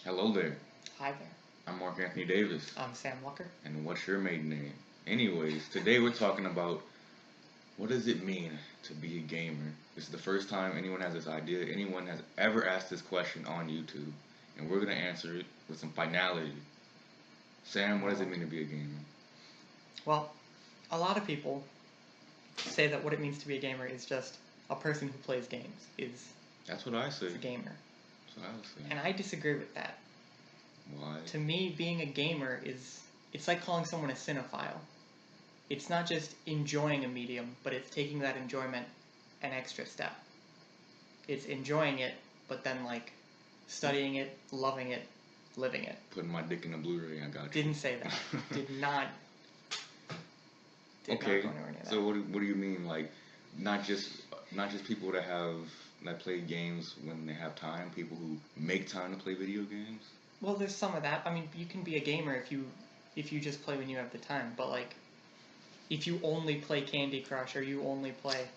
Hello there. Hi there. I'm Mark Anthony Davis. I'm Sam Walker. And what's your maiden name? Anyways, today we're talking about what does it mean to be a gamer? This is the first time anyone has this idea, anyone has ever asked this question on YouTube, and we're gonna answer it with some finality. Sam, what does it mean to be a gamer? Well, a lot of people say that what it means to be a gamer is just a person who plays games That's what I say. is a gamer. That's what I would say. And I disagree with that. Why? To me, being a gamer it's like calling someone a cinephile. It's not just enjoying a medium, but it's taking that enjoyment an extra step. It's enjoying it, but then like studying it, loving it, living it. Putting my dick in a Blu-ray, I got you. Didn't say that. Did not Okay, go anywhere near that. so what do you mean, like, not just people that play games when they have time, people who make time to play video games? Well, there's some of that. I mean, you can be a gamer if you just play when you have the time. But like, if you only play Candy Crush or you only play,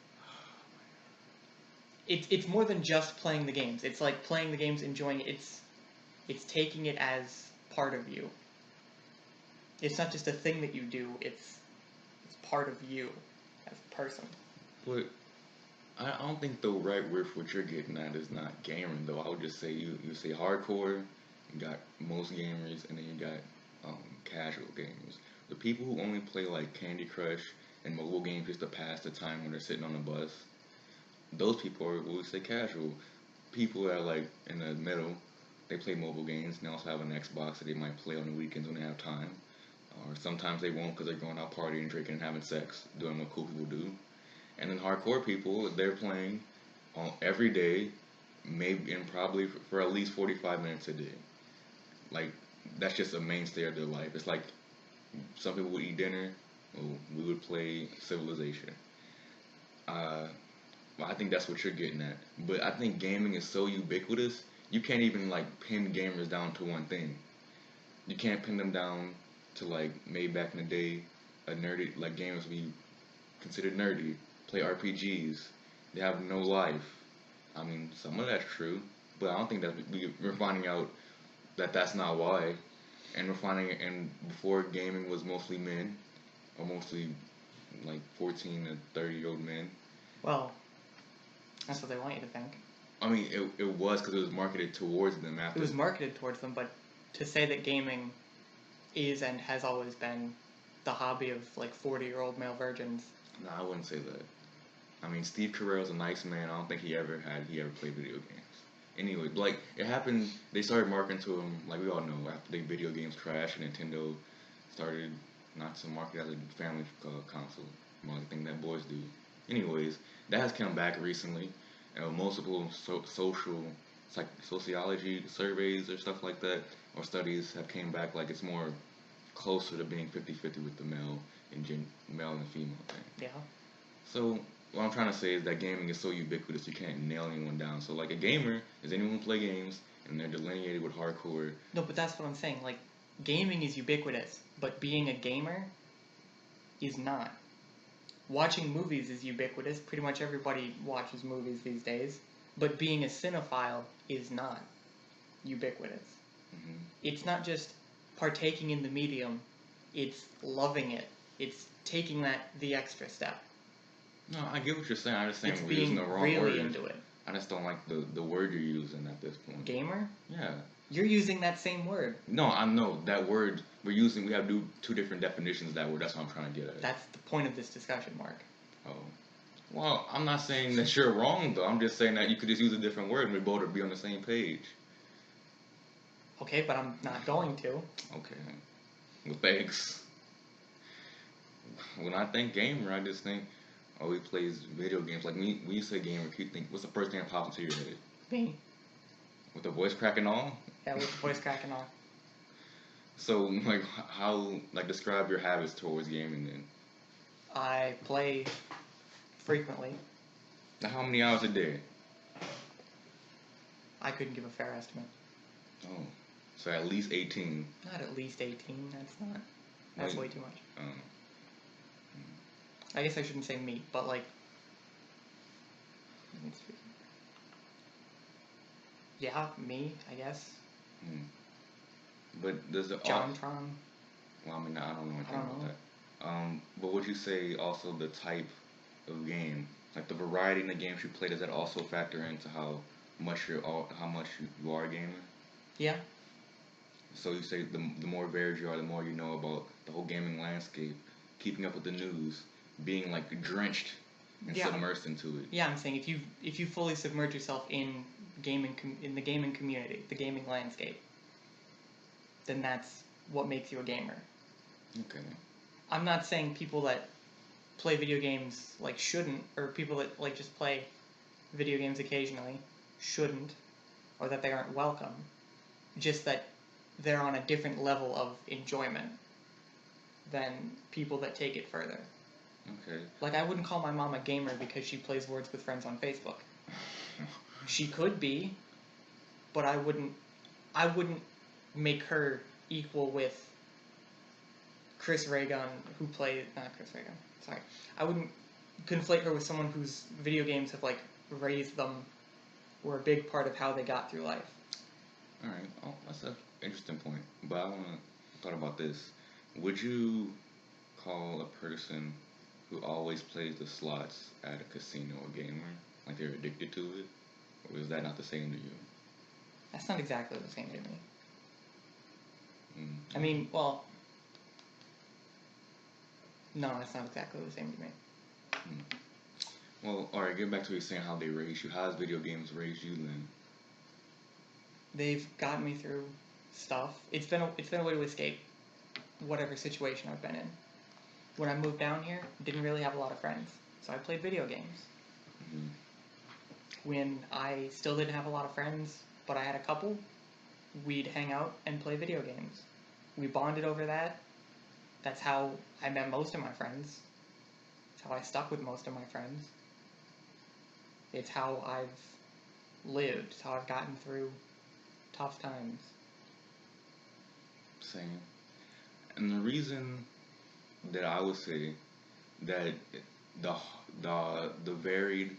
it's more than just playing the games. It's like playing the games, enjoying it. It's taking it as part of you. It's not just a thing that you do. It's part of you as a person. But I don't think the right word for what you're getting at is not gaming, though. I would just say you say hardcore, you got most gamers, and then you got casual gamers. The people who only play like Candy Crush and mobile games just to pass the time when they're sitting on a bus, those people are what we say casual. People that are like in the middle, they play mobile games and they also have an Xbox that they might play on the weekends when they have time. Or sometimes they won't because they're going out partying, drinking, and having sex, doing what cool people do. And then hardcore people, they're playing every day, maybe and probably for at least 45 minutes a day. Like, that's just a mainstay of their life. It's like some people would eat dinner, we would play Civilization. Well, I think that's what you're getting at. But I think gaming is so ubiquitous, you can't even like pin gamers down to one thing. You can't pin them down to like maybe back in the day, a nerdy like gamers we considered nerdy, play RPGs. They have no life. I mean, some of that's true, but I don't think that we're finding out that that's not why. And we're finding, and before gaming was mostly men, or mostly like 14 to 30-year-old men. Well, that's what they want you to think. I mean, it was because it was marketed towards them after. It was marketed towards them, but to say that gaming is and has always been the hobby of like 40-year-old male virgins. No, I wouldn't say that. I mean, Steve Carell's a nice man. I don't think he ever played video games. Anyway, like it happened. They started marketing to him, like we all know, after the video games crashed, Nintendo started not to market as a family console, more the thing that boys do. Anyways, that has come back recently. Multiple sociology surveys or stuff like that, or studies have came back like it's more closer to being 50-50 with the male and female thing. Yeah. So what I'm trying to say is that gaming is so ubiquitous you can't nail anyone down. So like a gamer is anyone who play games and they're delineated with hardcore. No, but that's what I'm saying. Like, gaming is ubiquitous, but being a gamer is not. Watching movies is ubiquitous. Pretty much everybody watches movies these days. But being a cinephile is not ubiquitous. Mm-hmm. It's not just partaking in the medium. It's loving it. It's taking that the extra step. No, I get what you're saying. I just think It's we're using the wrong really word. into it. I just don't like the word you're using at this point. Gamer? Yeah. You're using that same word. No, I know that word we're using. We have two different definitions of that word. That's what I'm trying to get at. That's the point of this discussion, Mark. Oh. Well, I'm not saying that you're wrong, though. I'm just saying that you could just use a different word and we both would be on the same page. Okay, but I'm not going to. Okay. Well, thanks. When I think gamer, I just think, oh, he plays video games. Like, when you say gamer, you think, what's the first thing that pops into your head? Me. With the voice crack and all? Yeah, with the voice crack and all. So, like, describe your habits towards gaming then. I play frequently. Now, how many hours a day? I couldn't give a fair estimate. Oh, so at least 18. Not at least 18. That's way too much. I guess I shouldn't say me, but like. Yeah, me, I guess. Hmm. But does the JonTron. well, I mean, I don't know I anything don't about know. that. But would you say also the type of game, like the variety in the games you play, does that also factor into how much you are a gamer? Yeah. So you say the more varied you are, the more you know about the whole gaming landscape, keeping up with the news, being like drenched and Yeah. submersed into it. Yeah, I'm saying if you fully submerge yourself in in the gaming community, the gaming landscape, then that's what makes you a gamer. Okay. I'm not saying people that play video games like shouldn't, or people that like just play video games occasionally shouldn't, or that they aren't welcome. Just that they're on a different level of enjoyment than people that take it further. Okay. Like, I wouldn't call my mom a gamer because she plays Words with Friends on Facebook. She could be, but I wouldn't make her equal with Chris Raygun, who played not Chris Raygun. Sorry, I wouldn't conflate her with someone whose video games have like raised them, were a big part of how they got through life. All right. Oh, that's an interesting point. But I want to thought about this. Would you call a person who always plays the slots at a casino a gamer? Like they're addicted to it? Or is that not the same to you? That's not exactly the same to me. Mm. I mean, well, no, that's not exactly the same to me. Mm. Well, alright, getting back to what you're saying, how they raise you. How has video games raised you then? They've gotten me through stuff. It's been a way to escape whatever situation I've been in. When I moved down here, didn't really have a lot of friends, so I played video games. Mm-hmm. When I still didn't have a lot of friends, but I had a couple, we'd hang out and play video games. We bonded over that. That's how I met most of my friends. It's how I stuck with most of my friends. It's how I've lived. It's how I've gotten through tough times. Same. And the reason that I would say that the the varied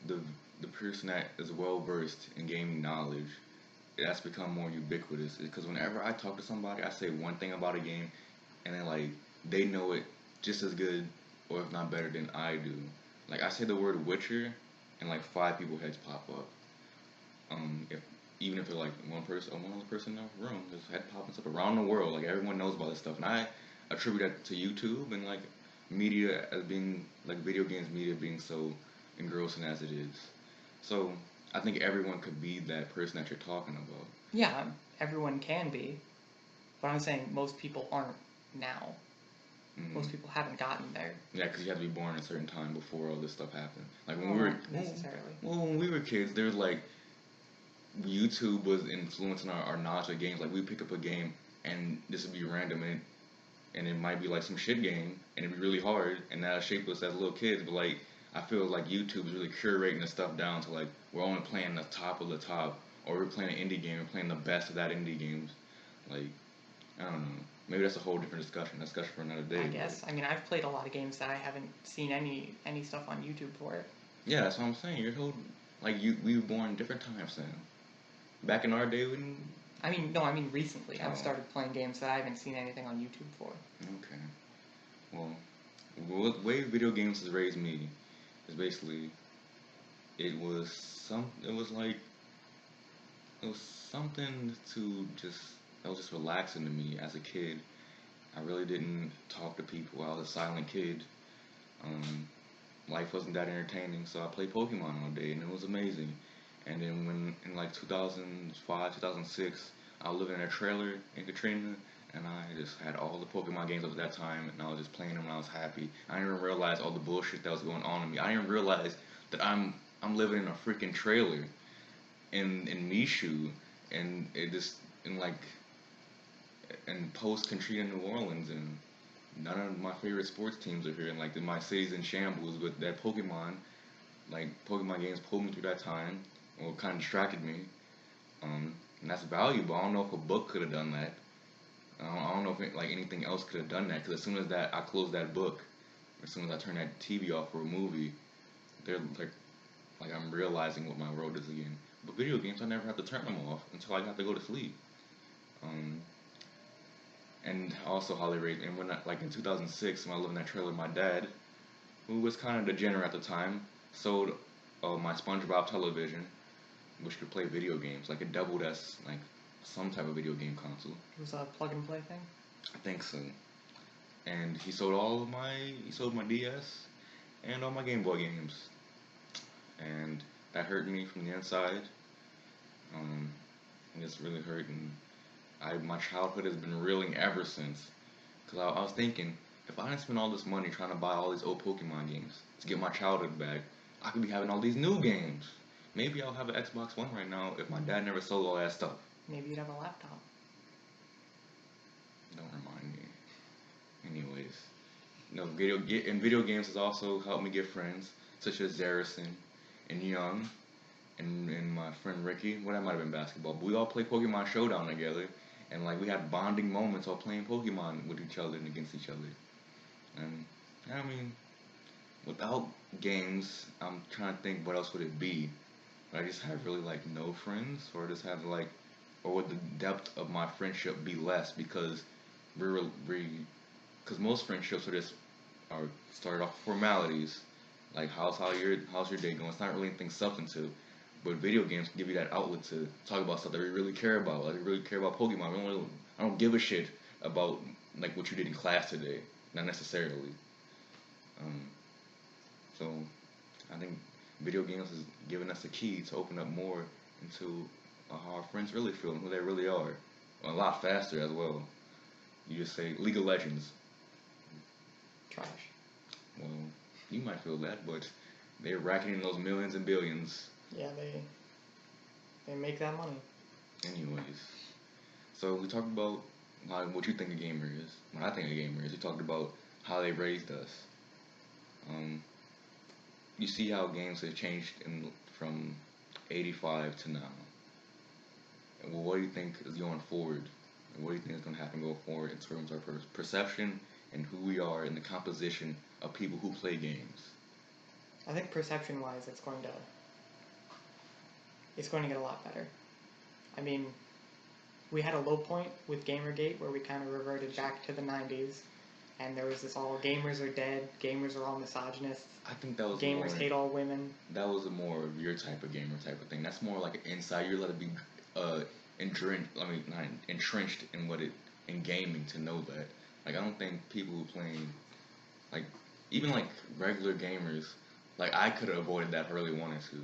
the the person that is well versed in gaming knowledge, that's become more ubiquitous because whenever I talk to somebody, I say one thing about a game, and then like they know it just as good or if not better than I do. Like I say the word Witcher, and like five people heads pop up. If even if they're like one other person in the room, just head popping stuff around the world. Like everyone knows about this stuff, and I attribute that to YouTube and like media as being like video games media being so engrossing as it is. So I think everyone could be that person that you're talking about. Yeah, everyone can be, but I'm saying most people aren't now. Mm-hmm. Most people haven't gotten there. Yeah, because you had to be born at a certain time before all this stuff happened. Like when Well, we were not necessarily. well, when we were kids, there's like YouTube was influencing our knowledge of games. Like we pick up a game and this would be random and it might be like some shit game and it'd be really hard and that'll shape us as little kids. But like I feel like YouTube is really curating the stuff down to like we're only playing the top of the top or we're playing an indie game, we're playing the best of that indie games. Like I don't know. Maybe that's a whole different discussion for another day. I guess. I mean, I've played a lot of games that I haven't seen any stuff on YouTube for it. Yeah, that's what I'm saying. You're told like we were born in different times, Sam. Back in our day, we didn't. I mean, no, I mean recently. Oh. I've started playing games that I haven't seen anything on YouTube for. Okay. Well, the way video games has raised me is basically it was something to just that was just relaxing to me as a kid. I really didn't talk to people. I was a silent kid. Life wasn't that entertaining, so I played Pokemon all day, and it was amazing. And then when in like 2005, 2006, I was living in a trailer in Katrina, and I just had all the Pokemon games up at that time, and I was just playing them, and I was happy. I didn't even realize all the bullshit that was going on in me. I didn't even realize that I'm living in a freaking trailer in Mishu, and it just in like in post Katrina, New Orleans, and none of my favorite sports teams are here, and like my city's in shambles. But that Pokemon games pulled me through that time, or kind of distracted me. And that's valuable. I don't know if a book could have done that. I don't know if like anything else could have done that. Because as soon as that I closed that book, or as soon as I turn that TV off for a movie, they're like I'm realizing what my world is again. But video games, I never have to turn them off until I have to go to sleep. Um, and also Holly Ray. And when like in 2006, when I lived in that trailer with my dad, who was kind of degenerate at the time, sold my SpongeBob television, which could play video games. Like it doubled as like some type of video game console. It was a plug and play thing. I think so. And he sold my DS and all my Game Boy games, and that hurt me from the inside. Um, and it's really hurt, and my childhood has been reeling ever since. Cause I was thinking, if I didn't spend all this money trying to buy all these old Pokemon games to get my childhood back, I could be having all these new games. Maybe I'll have an Xbox One right now if my dad never sold all that stuff. Maybe you'd have a laptop. Don't remind me. Anyways, video games has also helped me get friends, such as Zarison and Young and my friend Ricky. Well, that might have been basketball, but we all played Pokemon Showdown together, and like we had bonding moments while playing Pokemon with each other and against each other. And I mean, without games, I'm trying to think what else would it be. Would I just have really like no friends, or just have like, or would the depth of my friendship be less because because most friendships are started off formalities, like how's your day going. It's not really anything substantive, but video games give you that outlet to talk about stuff that we really care about. Like we really care about Pokemon. I don't give a shit about like what you did in class today, not necessarily. Um, so I think video games has given us a key to open up more into how our friends really feel and who they really are, a lot faster as well. You just say League of Legends. Trash. Well, you might feel that, but they're racking in those millions and billions. Yeah, they make that money. Anyways, so we talked about what you think a gamer is. What I think a gamer is. We talked about how they raised us. You see how games have changed from '85 to now. Well, what do you think is going forward? And what do you think is going to happen going forward in terms of perception and who we are and the composition of people who play games? I think perception-wise, it's going to get a lot better. I mean, we had a low point with Gamergate where we kind of reverted back to the 90s, and there was this all gamers are dead, gamers are all misogynists. I think that was gamers hate all women. That was a more of your type of gamer type of thing. That's more like an inside. You're allowed to be not entrenched in gaming to know that. Like I don't think people who playing like even like regular gamers, like I could have avoided that if I really wanted to.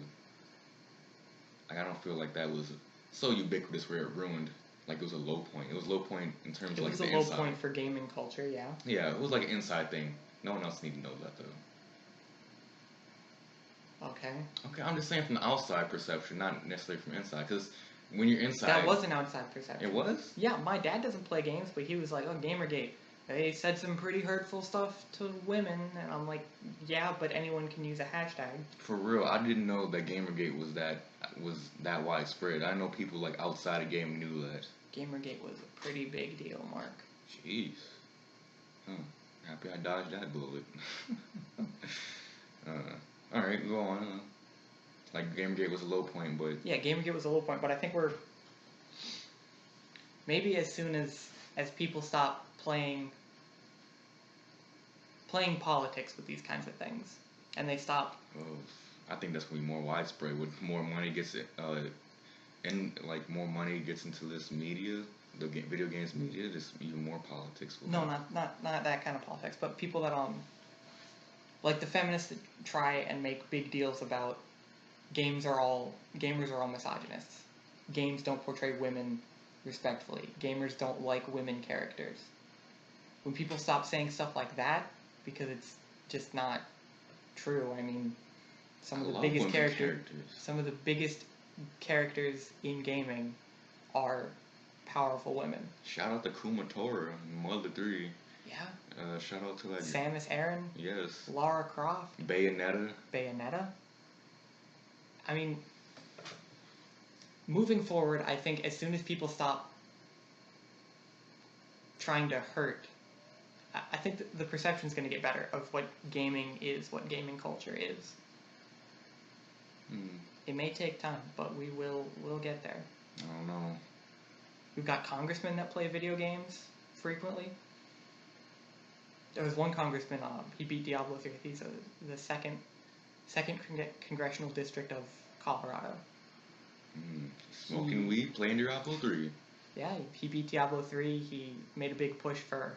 Like I don't feel like that was so ubiquitous where it ruined. Like it was a low point. It was a low point in terms of like the inside. It was a low point for gaming culture, yeah. Yeah, it was like an inside thing. No one else needed to know that though. Okay, I'm just saying from the outside perception, not necessarily from inside. Because when you're inside, that was an outside perception. It was? Yeah, my dad doesn't play games, but he was like, "Oh, Gamergate. They said some pretty hurtful stuff to women," and I'm like, "Yeah, but anyone can use a hashtag." For real, I didn't know that Gamergate was that widespread. I know people like outside of gaming knew that. Gamergate was a pretty big deal, Mark. Jeez. Huh. Happy I dodged that bullet. Alright, go on. Like Gamergate was a low point, but yeah, Gamergate was a low point, but I think we're maybe as soon as people stop playing politics with these kinds of things, and they stop. Oh, I think that's gonna be more widespread with more money gets more money gets into this media, the video games media. Just even more politics. No, not that kind of politics, but people that like the feminists that try and make big deals about gamers are all misogynists. Games don't portray women respectfully. Gamers don't like women characters. When people stop saying stuff like that, because it's just not true. I mean, some of the biggest characters in gaming are powerful women. Shout out to Kumatora, Mother 3. Yeah. Shout out to like Samus Aran. Yes. Lara Croft. Bayonetta. I mean, moving forward, I think as soon as people stop trying to hurt, I think the perception is going to get better of what gaming is, what gaming culture is. It may take time, but we'll get there. I don't know. We've got congressmen that play video games frequently. There was one congressman, he beat Diablo 3. He's the second congressional district of Colorado. Smoking weed, playing Diablo 3. Yeah, he beat Diablo 3. He made a big push for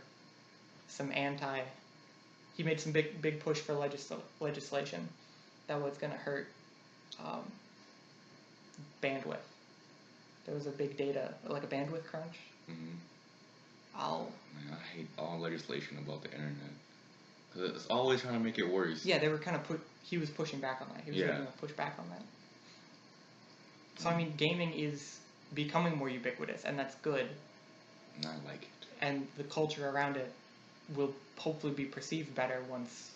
he made some big push for legislation that was going to hurt bandwidth. There was a big like a bandwidth crunch. Man, I hate all legislation about the internet. Because it's always trying to make it worse. Yeah, they were kind of he was pushing back on that. He was making a push back on that. So, I mean, gaming is becoming more ubiquitous, and that's good. And I like it. And the culture around it will hopefully be perceived better once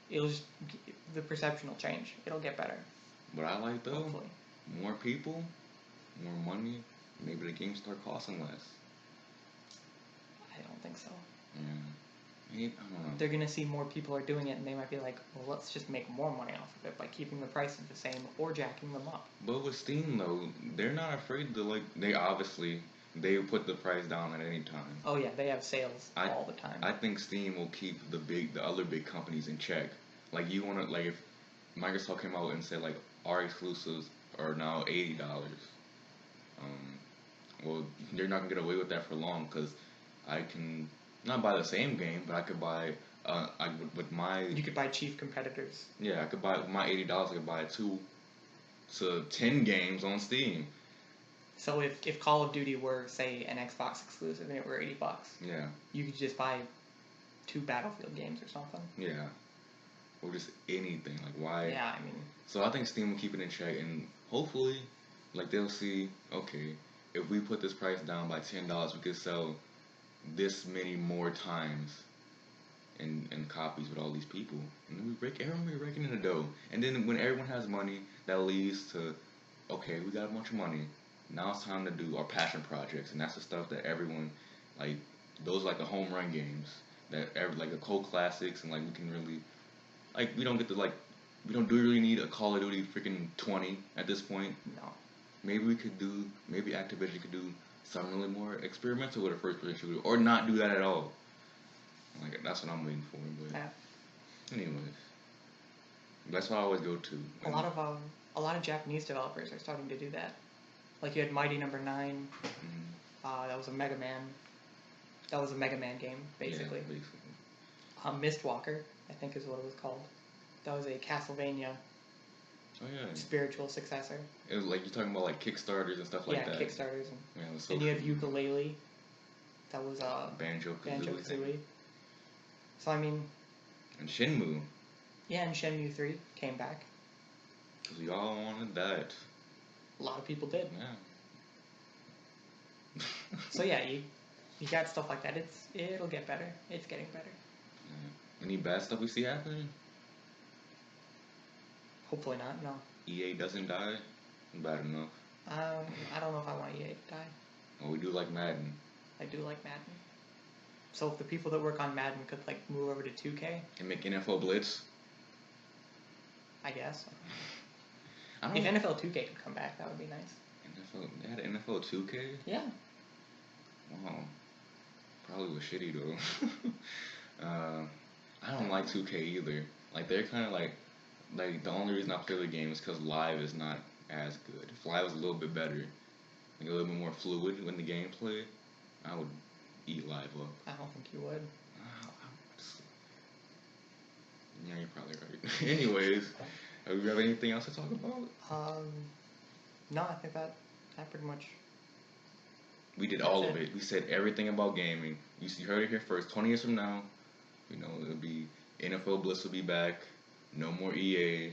the perception will change. It'll get better. What I like, though, hopefully. More people, more money, maybe the games start costing less. I don't think so. Yeah. I don't know. They're going to see more people are doing it, and they might be like, well, let's just make more money off of it by keeping the prices the same or jacking them up. But with Steam, though, they're not afraid to, they put the price down at any time. Oh, yeah, they have sales all the time. I think Steam will keep the other big companies in check. Like, if Microsoft came out and said, like, our exclusives are now $80, well, they're not going to get away with that for long, because I can not buy the same game, but I could buy, you could buy chief competitors. Yeah, I could buy, with my $80, I could buy 2 to 10 games on Steam. So if Call of Duty were, say, an Xbox exclusive and it were $80, yeah, you could just buy 2 Battlefield games or something. Yeah, or just anything. Like, why? Yeah, I mean. So I think Steam will keep it in check, and hopefully, like, they'll see, okay, if we put this price down by $10, we could sell this many more times in copies with all these people, and then everyone be raking in the dough. And then when everyone has money, that leads to, okay, we got a bunch of money. Now it's time to do our passion projects, and that's the stuff that everyone, like, those are like the home run games that like the cult classics, and like we can really, like, we don't really need a Call of Duty freaking 20 at this point. No. Maybe Activision could do something really more experimental with a first-person shooter, or not do that at all. Like, that's what I'm waiting for. But anyways, that's what I always go to. A lot of Japanese developers are starting to do that. Like, you had Mighty No. 9. That was a Mega Man. That was a Mega Man game, basically. Yeah, basically. Mistwalker, I think is what it was called. That was a Castlevania. Oh, yeah. Spiritual successor. It was like, you're talking about like Kickstarters and stuff like that. Yeah, Kickstarters. And you have Yooka-Laylee. That was Banjo-Kazooie. So, I mean. And Shenmue. Yeah, and Shenmue 3 came back. Because we all wanted that. A lot of people did. Yeah. So yeah, you got stuff like that. It'll get better. It's getting better. Yeah. Any bad stuff we see happening? Hopefully not. No. EA doesn't die. Bad enough. I don't know if I want EA to die. Well, we do like Madden. I do like Madden. So if the people that work on Madden could like move over to 2K and make NFL Blitz, I guess. If NFL 2K could come back, that would be nice. They had NFL 2K? Yeah. Wow. Probably was shitty though. I don't like 2K either. Like, they're kind of like the only reason I play the game is because live is not as good. If live was a little bit better, like a little bit more fluid when the gameplay, I would eat live up. I don't think you would. Yeah, you're probably right. Anyways, do we have anything else to talk about? No, I think that pretty much. We did all of it. We said everything about gaming. You heard it here first. 20 years from now, it'll be NFL Blitz will be back. No more EA.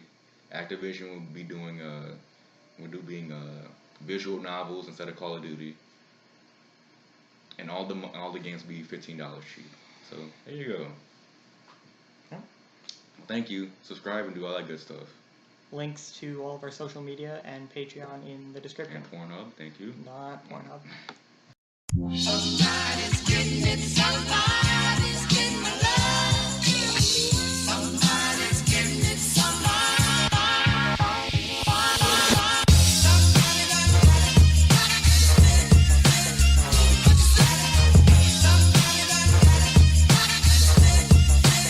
Activision will be doing visual novels instead of Call of Duty. And all the games will be $15 cheap. So there you go. Yeah. Thank you. Subscribe and do all that good stuff. Links to all of our social media and Patreon in the description. And Pornhub, thank you. Not Pornhub. Somebody's getting it, somebody's